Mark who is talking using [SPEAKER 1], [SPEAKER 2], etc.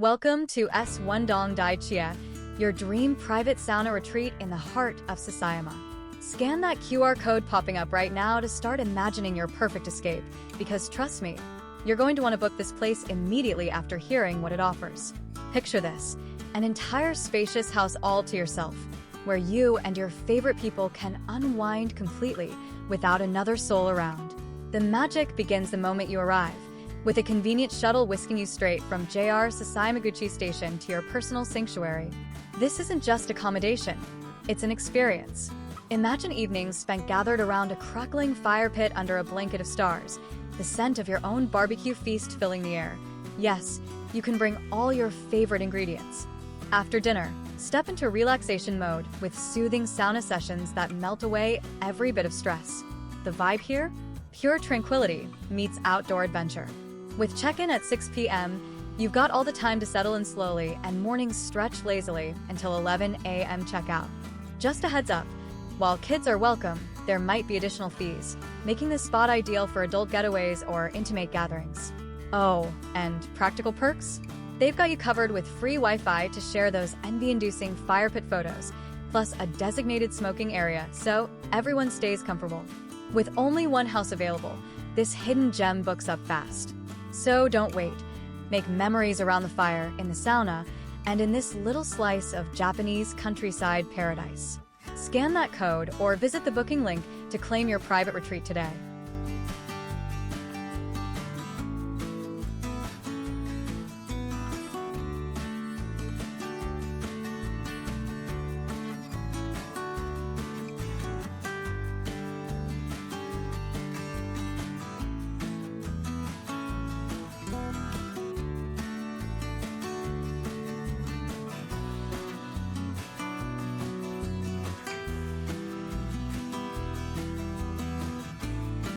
[SPEAKER 1] Welcome to S1棟Dai Qie, your dream private sauna retreat in the heart of Sasayama. Scan that QR code popping up right now to start imagining your perfect escape, because trust me, you're going to want to book this place immediately after hearing what it offers. Picture this, an entire spacious house all to yourself, where you and your favorite people can unwind completely without another soul around. The magic begins the moment you arrive, with a convenient shuttle whisking you straight from JR Sasayama-Guchi Station to your personal sanctuary. This isn't just accommodation, it's an experience. Imagine evenings spent gathered around a crackling fire pit under a blanket of stars, the scent of your own barbecue feast filling the air. Yes, you can bring all your favorite ingredients. After dinner, step into relaxation mode with soothing sauna sessions that melt away every bit of stress. The vibe here? Pure tranquility meets outdoor adventure. With check-in at 6 p.m., you've got all the time to settle in slowly and mornings stretch lazily until 11 a.m. checkout. Just a heads up, while kids are welcome, there might be additional fees, making this spot ideal for adult getaways or intimate gatherings. Oh, and practical perks? They've got you covered with free Wi-Fi to share those envy-inducing fire pit photos, plus a designated smoking area so everyone stays comfortable. With only one house available, this hidden gem books up fast. So don't wait. Make memories around the fire, in the sauna, and in this little slice of Japanese countryside paradise. Scan that code or visit the booking link to claim your private retreat today.